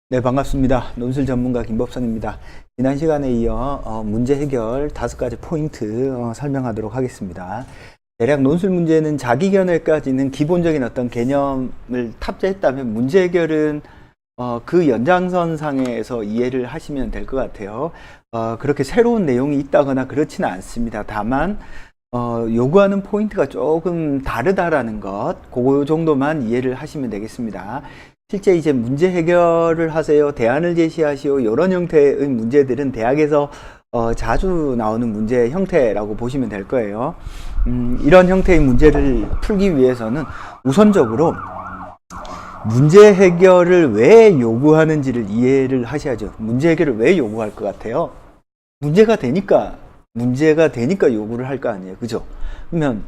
네, 반갑습니다. 논술 전문가 김법성입니다. 지난 시간에 이어 문제 해결 5가지 포인트 설명하도록 하겠습니다. 대략 논술 문제는 자기 견해까지는 기본적인 어떤 개념을 탑재했다면 문제 해결은 그 연장선 상에서 이해를 하시면 될 것 같아요. 그렇게 새로운 내용이 있다거나 그렇지는 않습니다. 다만 요구하는 포인트가 조금 다르다라는 것, 그 정도만 이해를 하시면 되겠습니다. 실제 이제 문제 해결을 하세요, 대안을 제시하시오, 이런 형태의 문제들은 대학에서 자주 나오는 문제 형태라고 보시면 될 거예요. 이런 형태의 문제를 풀기 위해서는 우선적으로 문제 해결을 왜 요구하는지를 이해를 하셔야죠. 문제 해결을 왜 요구할 것 같아요? 문제가 되니까 요구를 할 거 아니에요. 그죠? 그러면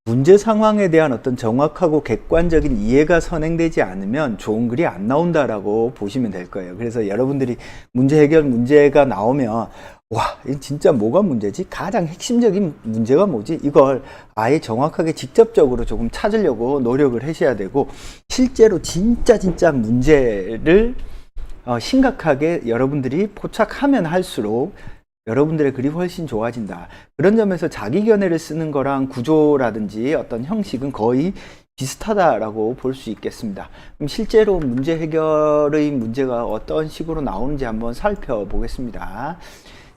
문제 상황에 대한 어떤 정확하고 객관적인 이해가 선행되지 않으면 좋은 글이 안 나온다라고 보시면 될 거예요. 그래서 여러분들이 문제 해결 문제가 나오면 와, 이거 진짜 뭐가 문제지? 가장 핵심적인 문제가 뭐지? 이걸 아예 정확하게 직접적으로 조금 찾으려고 노력을 하셔야 되고, 실제로 진짜 문제를 심각하게 여러분들이 포착하면 할수록 여러분들의 글이 훨씬 좋아진다. 그런 점에서 자기 견해를 쓰는 거랑 구조라든지 어떤 형식은 거의 비슷하다라고 볼 수 있겠습니다. 그럼 실제로 문제 해결의 문제가 어떤 식으로 나오는지 한번 살펴보겠습니다.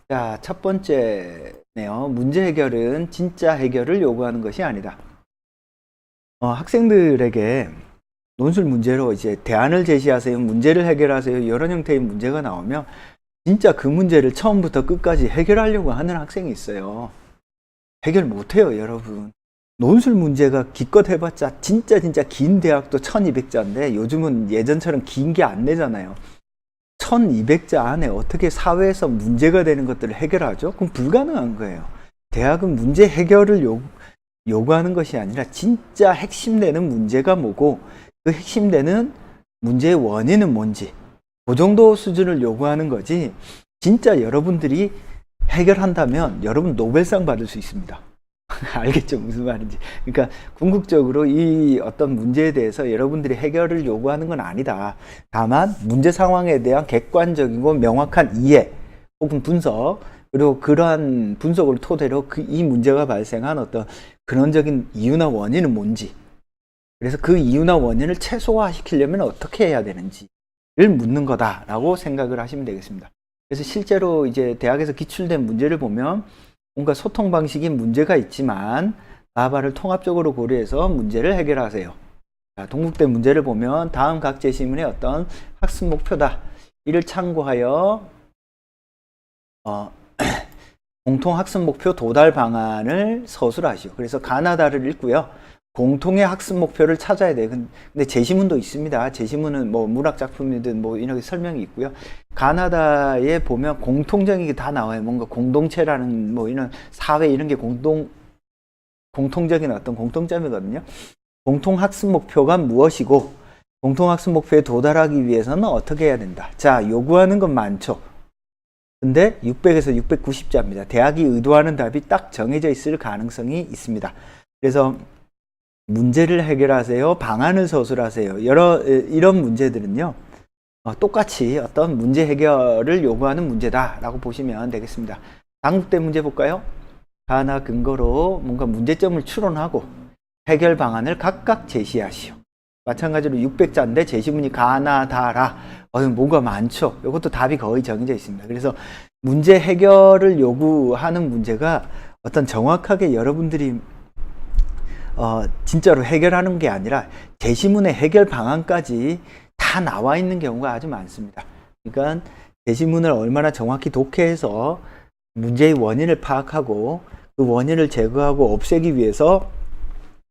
자, 첫 번째네요. 문제 해결은 진짜 해결을 요구하는 것이 아니다. 학생들에게 논술 문제로 이제 대안을 제시하세요, 문제를 해결하세요, 이런 형태의 문제가 나오면 진짜 그 문제를 처음부터 끝까지 해결하려고 하는 학생이 있어요. 해결 못해요, 여러분. 논술 문제가 기껏 해봤자 진짜 긴 대학도 1200자인데 요즘은 예전처럼 긴 게 안 내잖아요. 1200자 안에 어떻게 사회에서 문제가 되는 것들을 해결하죠? 그럼 불가능한 거예요. 대학은 문제 해결을 요구하는 것이 아니라 진짜 핵심되는 문제가 뭐고, 그 핵심되는 문제의 원인은 뭔지, 그 정도 수준을 요구하는 거지. 진짜 여러분들이 해결한다면 여러분 노벨상 받을 수 있습니다. 알겠죠? 무슨 말인지. 그러니까 궁극적으로 이 어떤 문제에 대해서 여러분들이 해결을 요구하는 건 아니다. 다만 문제 상황에 대한 객관적이고 명확한 이해 혹은 분석, 그리고 그러한 분석을 토대로 이 문제가 발생한 어떤 근원적인 이유나 원인은 뭔지, 그래서 그 이유나 원인을 최소화시키려면 어떻게 해야 되는지 를 묻는 거다라고 생각을 하시면 되겠습니다. 그래서 실제로 이제 대학에서 기출된 문제를 보면 뭔가 소통 방식이 문제가 있지만 바바를 통합적으로 고려해서 문제를 해결하세요. 자, 동국대 문제를 보면 다음 각 제시문의 어떤 학습 목표다. 이를 참고하여 공통 학습 목표 도달 방안을 서술하시오. 그래서 가나다를 읽고요. 공통의 학습 목표를 찾아야 돼요. 근데 제시문도 있습니다. 제시문은 뭐 문학 작품이든 뭐 이렇게 설명이 있고요. 가나다에 보면 공통적인 게 다 나와요. 뭔가 공동체라는 뭐 이런 사회 이런 게 공통적인 어떤 공통점이거든요. 공통 학습 목표가 무엇이고 공통 학습 목표에 도달하기 위해서는 어떻게 해야 된다. 자, 요구하는 건 많죠. 근데 600에서 690자입니다. 대학이 의도하는 답이 딱 정해져 있을 가능성이 있습니다. 그래서 문제를 해결하세요, 방안을 서술하세요, 이런 문제들은요 똑같이 어떤 문제 해결을 요구하는 문제다라고 보시면 되겠습니다. 당국대 문제 볼까요? 하나 근거로 뭔가 문제점을 추론하고 해결 방안을 각각 제시하시오. 마찬가지로 600자인데 제시문이 가나다라, 뭔가 많죠. 이것도 답이 거의 정해져 있습니다. 그래서 문제 해결을 요구하는 문제가 어떤 정확하게 여러분들이 진짜로 해결하는 게 아니라 제시문의 해결 방안까지 다 나와 있는 경우가 아주 많습니다. 그러니까 제시문을 얼마나 정확히 독해해서 문제의 원인을 파악하고 그 원인을 제거하고 없애기 위해서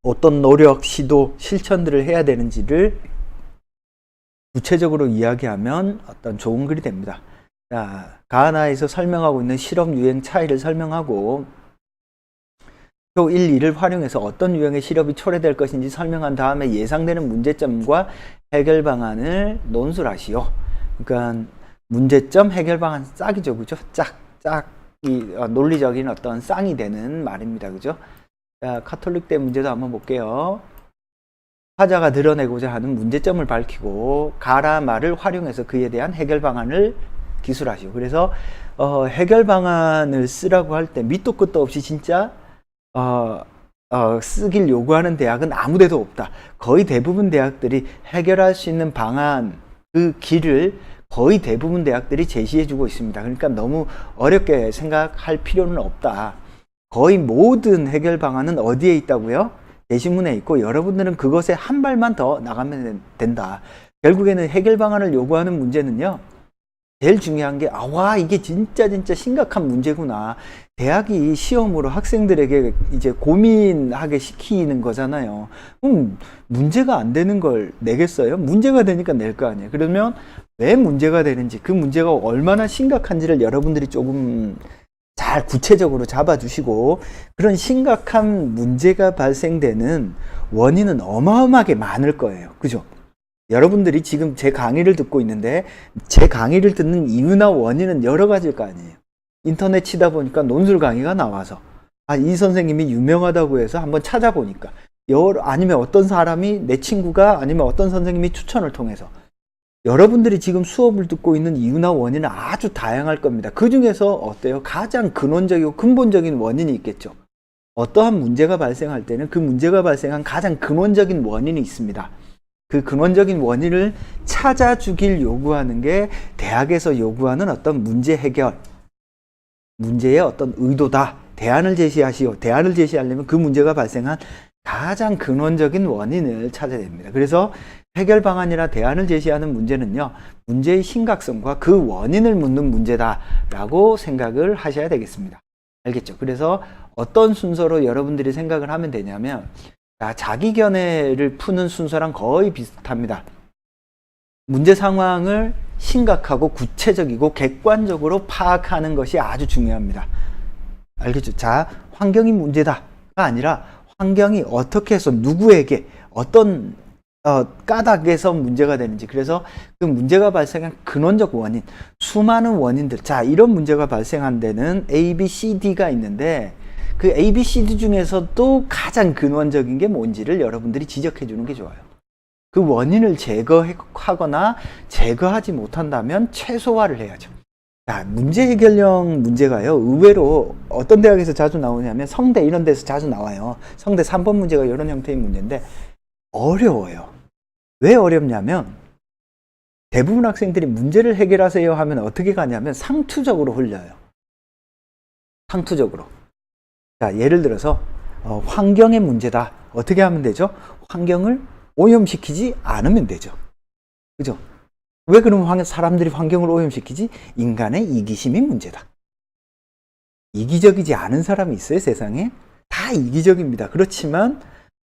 어떤 노력, 시도, 실천들을 해야 되는지를 구체적으로 이야기하면 어떤 좋은 글이 됩니다. 자, 가나에서 설명하고 있는 실험 유행 차이를 설명하고 표 1, 2를 활용해서 어떤 유형의 실험이 초래될 것인지 설명한 다음에 예상되는 문제점과 해결 방안을 논술하시오. 그러니까 문제점, 해결 방안 짝이죠, 그죠? 짝이 논리적인 어떤 쌍이 되는 말입니다, 그죠? 자, 카톨릭대 문제도 한번 볼게요. 화자가 드러내고자 하는 문제점을 밝히고 가라말을 활용해서 그에 대한 해결 방안을 기술하시고, 그래서 해결 방안을 쓰라고 할 때 밑도 끝도 없이 진짜 쓰길 요구하는 대학은 아무 데도 없다. 거의 대부분 대학들이 해결할 수 있는 방안, 그 길을 거의 대부분 대학들이 제시해주고 있습니다. 그러니까 너무 어렵게 생각할 필요는 없다. 거의 모든 해결 방안은 어디에 있다고요? 게시문에 있고, 여러분들은 그것에 한 발만 더 나가면 된다. 결국에는 해결 방안을 요구하는 문제는요, 제일 중요한 게, 와, 이게 진짜 심각한 문제구나. 대학이 시험으로 학생들에게 이제 고민하게 시키는 거잖아요. 문제가 안 되는 걸 내겠어요? 문제가 되니까 낼 거 아니에요. 그러면 왜 문제가 되는지, 그 문제가 얼마나 심각한지를 여러분들이 조금 잘 구체적으로 잡아주시고, 그런 심각한 문제가 발생되는 원인은 어마어마하게 많을 거예요. 그죠? 여러분들이 지금 제 강의를 듣고 있는데, 제 강의를 듣는 이유나 원인은 여러 가지일 거 아니에요. 인터넷 치다 보니까 논술 강의가 나와서, 이 선생님이 유명하다고 해서 한번 찾아보니까, 아니면 어떤 사람이, 내 친구가, 아니면 어떤 선생님이 추천을 통해서, 여러분들이 지금 수업을 듣고 있는 이유나 원인은 아주 다양할 겁니다. 그 중에서 어때요? 가장 근원적이고 근본적인 원인이 있겠죠. 어떠한 문제가 발생할 때는 그 문제가 발생한 가장 근원적인 원인이 있습니다. 그 근원적인 원인을 찾아주길 요구하는 게 대학에서 요구하는 어떤 문제 해결, 문제의 어떤 의도다. 대안을 제시하시오. 대안을 제시하려면 그 문제가 발생한 가장 근원적인 원인을 찾아야 됩니다. 그래서 해결 방안이나 대안을 제시하는 문제는요, 문제의 심각성과 그 원인을 묻는 문제다라고 생각을 하셔야 되겠습니다. 알겠죠? 그래서 어떤 순서로 여러분들이 생각을 하면 되냐면, 자기견해를 푸는 순서랑 거의 비슷합니다. 문제 상황을 심각하고 구체적이고 객관적으로 파악하는 것이 아주 중요합니다. 알겠죠? 자, 환경이 문제다가 아니라 환경이 어떻게 해서 누구에게 어떤 까닭에서 문제가 되는지, 그래서 그 문제가 발생한 근원적 원인, 수많은 원인들, 자, 이런 문제가 발생한 데는 A, B, C, D가 있는데, 그 A, B, C, D 중에서도 가장 근원적인 게 뭔지를 여러분들이 지적해 주는 게 좋아요. 그 원인을 제거하거나 제거하지 못한다면 최소화를 해야죠. 자, 문제 해결형 문제가요, 의외로 어떤 대학에서 자주 나오냐면 성대 이런 데서 자주 나와요. 성대 3번 문제가 이런 형태의 문제인데 어려워요. 왜 어렵냐면, 대부분 학생들이 문제를 해결하세요 하면 어떻게 가냐면 상투적으로 흘려요. 상투적으로. 자, 예를 들어서 환경의 문제다. 어떻게 하면 되죠? 환경을 오염시키지 않으면 되죠. 그죠? 왜 그러면 사람들이 환경을 오염시키지? 인간의 이기심이 문제다. 이기적이지 않은 사람이 있어요, 세상에? 다 이기적입니다. 그렇지만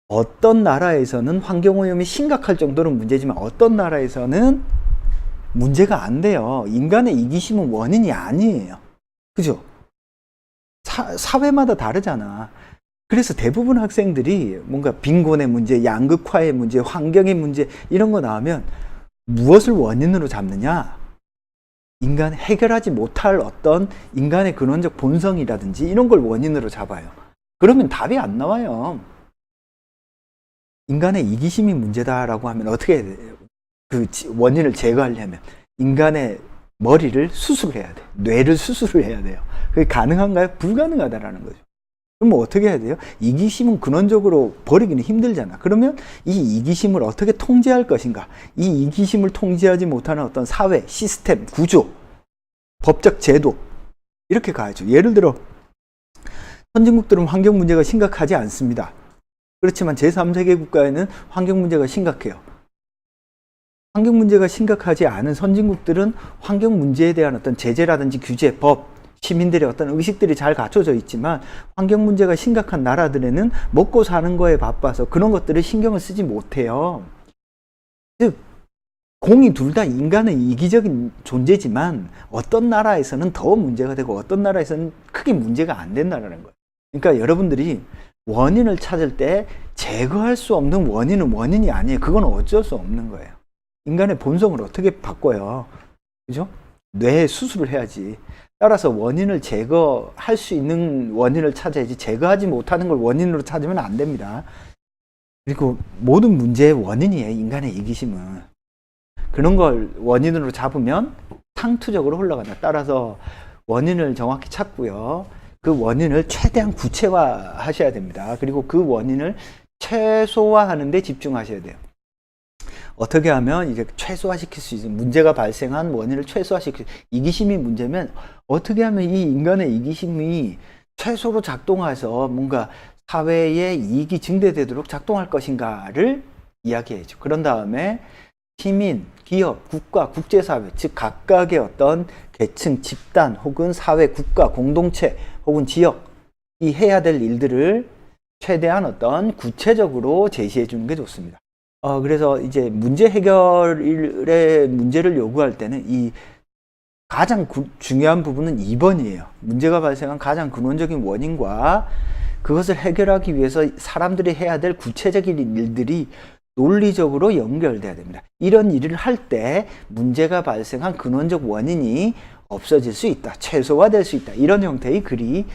어떤 나라에서는 환경오염이 심각할 정도로 문제지만 어떤 나라에서는 문제가 안 돼요. 인간의 이기심은 원인이 아니에요. 그죠? 사회마다 다르잖아. 그래서 대부분 학생들이 뭔가 빈곤의 문제, 양극화의 문제, 환경의 문제 이런 거 나오면 무엇을 원인으로 잡느냐? 인간 해결하지 못할 어떤 인간의 근원적 본성이라든지 이런 걸 원인으로 잡아요. 그러면 답이 안 나와요. 인간의 이기심이 문제다라고 하면 어떻게 해야 돼요? 그 원인을 제거하려면 인간의 머리를 수술해야 돼요. 뇌를 수술을 해야 돼요. 그게 가능한가요? 불가능하다라는 거죠. 그럼 뭐 어떻게 해야 돼요? 이기심은 근원적으로 버리기는 힘들잖아. 그러면 이 이기심을 어떻게 통제할 것인가? 이 이기심을 통제하지 못하는 어떤 사회, 시스템, 구조, 법적 제도 이렇게 가야죠. 예를 들어 선진국들은 환경 문제가 심각하지 않습니다. 그렇지만 제3세계 국가에는 환경 문제가 심각해요. 환경 문제가 심각하지 않은 선진국들은 환경 문제에 대한 어떤 제재라든지 규제, 법, 시민들의 어떤 의식들이 잘 갖춰져 있지만 환경 문제가 심각한 나라들에는 먹고 사는 거에 바빠서 그런 것들을 신경을 쓰지 못해요. 즉, 공이 둘 다 인간의 이기적인 존재지만 어떤 나라에서는 더 문제가 되고 어떤 나라에서는 크게 문제가 안 된다는 거예요. 그러니까 여러분들이 원인을 찾을 때 제거할 수 없는 원인은 원인이 아니에요. 그건 어쩔 수 없는 거예요. 인간의 본성을 어떻게 바꿔요? 그죠? 뇌 수술을 해야지. 따라서 원인을 제거할 수 있는 원인을 찾아야지 제거하지 못하는 걸 원인으로 찾으면 안 됩니다. 그리고 모든 문제의 원인이에요. 인간의 이기심은. 그런 걸 원인으로 잡으면 상투적으로 흘러간다. 따라서 원인을 정확히 찾고요. 그 원인을 최대한 구체화 하셔야 됩니다. 그리고 그 원인을 최소화하는 데 집중하셔야 돼요. 어떻게 하면 이제 최소화시킬 수 있는 문제가 발생한 원인을 최소화시킬 수 이기심이 문제면 어떻게 하면 이 인간의 이기심이 최소로 작동해서 뭔가 사회의 이익이 증대되도록 작동할 것인가를 이야기해야죠. 그런 다음에 시민, 기업, 국가, 국제사회, 즉 각각의 어떤 계층, 집단 혹은 사회, 국가, 공동체 혹은 지역이 해야 될 일들을 최대한 어떤 구체적으로 제시해 주는 게 좋습니다. 그래서 이제 문제 해결의 문제를 요구할 때는 이 가장 중요한 부분은 2번이에요. 문제가 발생한 가장 근원적인 원인과 그것을 해결하기 위해서 사람들이 해야 될 구체적인 일들이 논리적으로 연결돼야 됩니다. 이런 일을 할 때 문제가 발생한 근원적 원인이 없어질 수 있다. 최소화될 수 있다. 이런 형태의 글이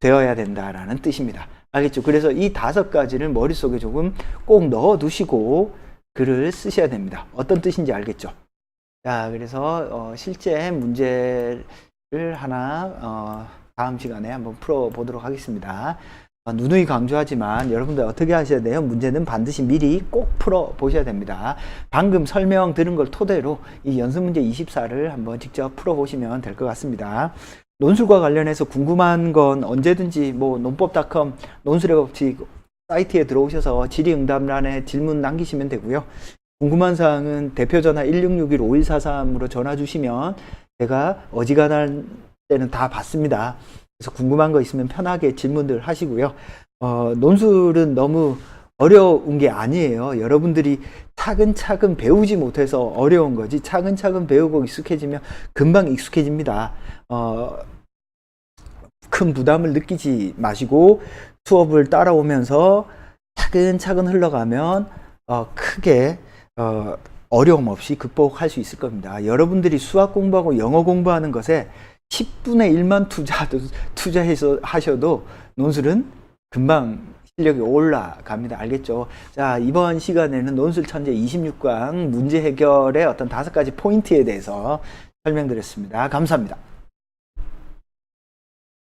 되어야 된다라는 뜻입니다. 알겠죠? 그래서 이 5가지를 머릿속에 조금 꼭 넣어 두시고 글을 쓰셔야 됩니다. 어떤 뜻인지 알겠죠? 자, 그래서 실제 문제를 하나 다음 시간에 한번 풀어보도록 하겠습니다. 누누이 강조하지만 여러분들 어떻게 하셔야 돼요? 문제는 반드시 미리 꼭 풀어보셔야 됩니다. 방금 설명 들은 걸 토대로 이 연습문제 24를 한번 직접 풀어보시면 될 것 같습니다. 논술과 관련해서 궁금한 건 언제든지 뭐 논법.com 논술의 법칙 사이트에 들어오셔서 질의응답란에 질문 남기시면 되고요. 궁금한 사항은 대표전화 1661-5143으로 전화 주시면 제가 어지간할 때는 다 받습니다. 그래서 궁금한 거 있으면 편하게 질문들 하시고요. 논술은 너무 어려운 게 아니에요. 여러분들이 차근차근 배우지 못해서 어려운 거지 차근차근 배우고 익숙해지면 금방 익숙해집니다. 큰 부담을 느끼지 마시고 수업을 따라오면서 차근차근 흘러가면 크게 어려움 없이 극복할 수 있을 겁니다. 여러분들이 수학 공부하고 영어 공부하는 것에 10분의 1만 투자해서 하셔도 논술은 금방 실력이 올라갑니다. 알겠죠? 자, 이번 시간에는 논술 천재 26강 문제 해결의 어떤 5가지 포인트에 대해서 설명드렸습니다. 감사합니다.